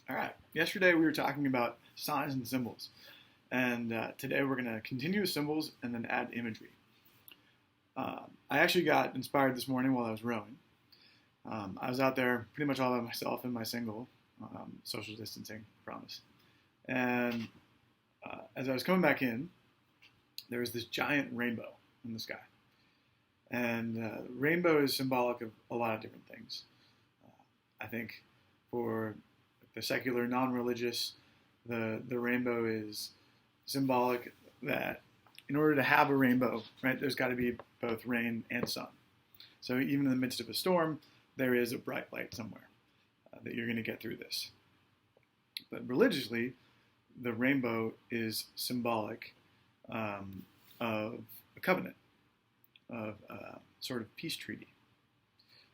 All right. Yesterday we were talking about signs and symbols, and today we're going to continue with symbols and then add imagery. I actually got inspired this morning while I was rowing. I was out there pretty much all by myself in my single, social distancing, promise. And as I was coming back in, there was this giant rainbow in the sky. And rainbow is symbolic of a lot of different things. I think for the secular, non-religious, the rainbow is symbolic that in order to have a rainbow, right, there's got to be both rain and sun. So even in the midst of a storm, there is a bright light somewhere that you're going to get through this. But religiously, the rainbow is symbolic of a covenant, of a sort of peace treaty.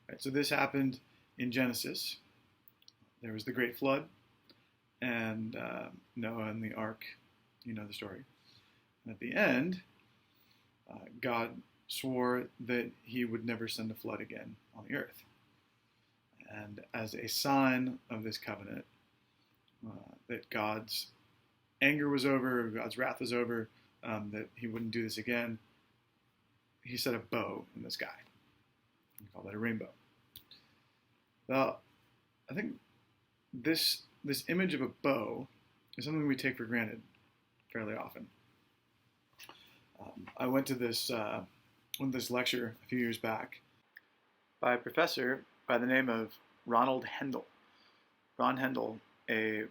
Right, so this happened in Genesis. There was the great flood, and Noah and the ark, you know the story. And at the end, God swore that he would never send a flood again on the earth. And as a sign of this covenant, that God's anger was over, God's wrath was over, that he wouldn't do this again, he set a bow in the sky. We call that a rainbow. Well, I think this image of a bow is something we take for granted fairly often. I went to this lecture a few years back by a professor by the name of Ronald Hendel. Ron Hendel, a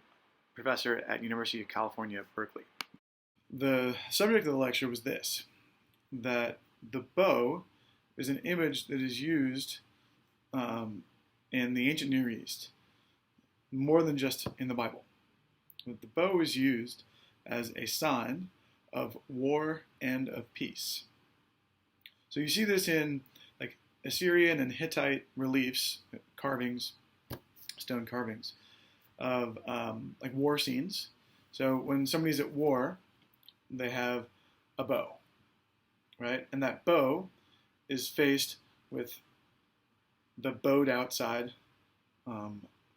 professor at University of California, Berkeley. The subject of the lecture was this, that the bow is an image that is used in the ancient Near East, more than just in the Bible. But the bow is used as a sign of war and of peace. So you see this in like Assyrian and Hittite reliefs, carvings, stone carvings of like war scenes. So when somebody's at war, they have a bow, right? And that bow is faced with the bowed outside,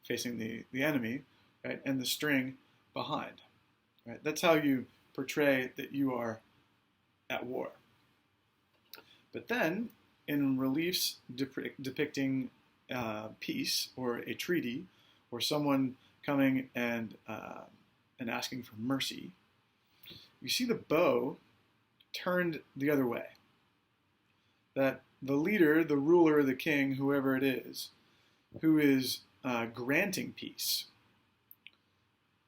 facing the enemy, right? And the string behind, right? That's how you portray that you are at war. But then, in reliefs depicting peace or a treaty, or someone coming and asking for mercy, you see the bow turned the other way. That the leader, the ruler, the king, whoever it is, who is granting peace,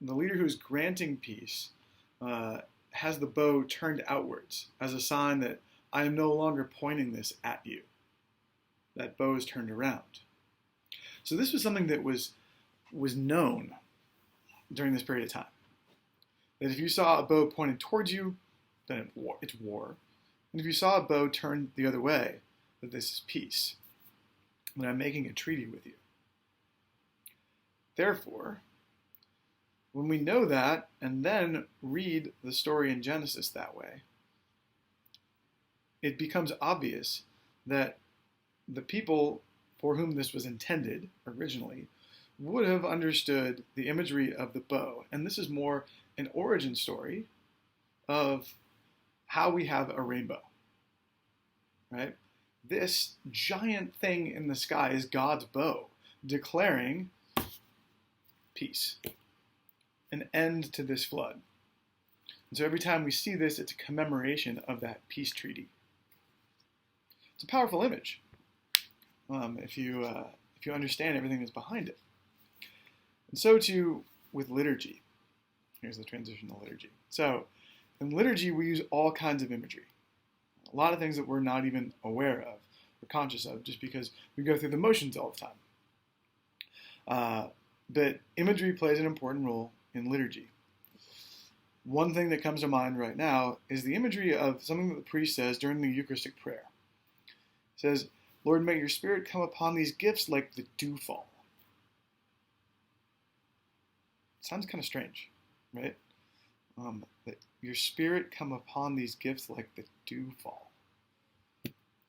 the leader who is granting peace has the bow turned outwards as a sign that I am no longer pointing this at you. That bow is turned around. So this was something that was known during this period of time. That if you saw a bow pointed towards you, then it's war. And if you saw a bow turned the other way, that this is peace. That I'm making a treaty with you. Therefore, when we know that and then read the story in Genesis that way, it becomes obvious that the people for whom this was intended originally would have understood the imagery of the bow. And this is more an origin story of how we have a rainbow, right? This giant thing in the sky is God's bow, declaring peace, an end to this flood. And so every time we see this, it's a commemoration of that peace treaty. It's a powerful image if you understand everything that's behind it. And so too with liturgy. Here's the transition to liturgy. So in liturgy, we use all kinds of imagery. A lot of things that we're not even aware of or conscious of just because we go through the motions all the time. But imagery plays an important role in liturgy. One thing that comes to mind right now is the imagery of something that the priest says during the Eucharistic prayer. He says, Lord, may your Spirit come upon these gifts like the dewfall. Sounds kind of strange, right? That your Spirit come upon these gifts like the dewfall.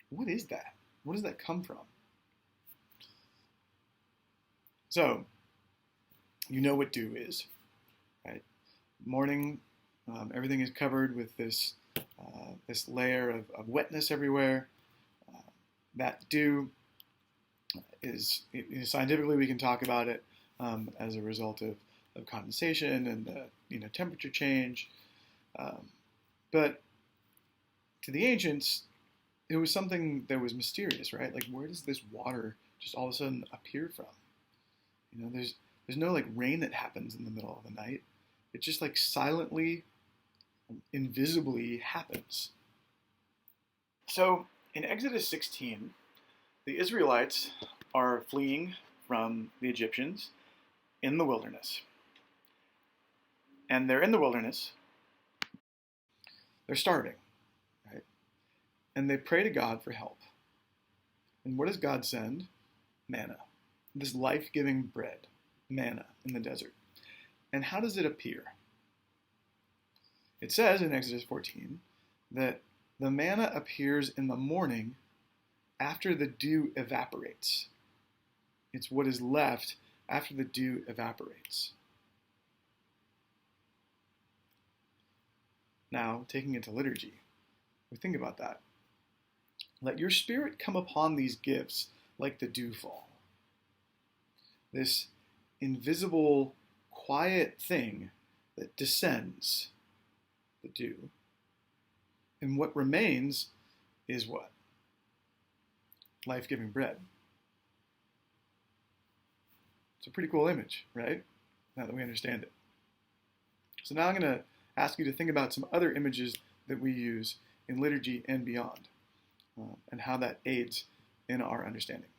What is that? Where does that come from? So, you know what dew is, right? Morning, everything is covered with this layer of wetness everywhere. That dew is scientifically, we can talk about it as a result of condensation and temperature change. But to the ancients, it was something that was mysterious, right? Like, where does this water just all of a sudden appear from? There's no like rain that happens in the middle of the night. It just like silently, invisibly happens. So in Exodus 16, the Israelites are fleeing from the Egyptians in the wilderness. And they're in the wilderness. They're starving, right? And they pray to God for help. And what does God send? Manna, this life-giving bread, manna in the desert. And how does it appear? It says in Exodus 14 that the manna appears in the morning after the dew evaporates. It's what is left after the dew evaporates. Now, taking it to liturgy, we think about that. Let your Spirit come upon these gifts like the dewfall. This invisible, quiet thing that descends, the dew. And what remains is what? Life-giving bread. It's a pretty cool image, right? Now that we understand it. So now I'm going to ask you to think about some other images that we use in liturgy and beyond, and how that aids in our understanding.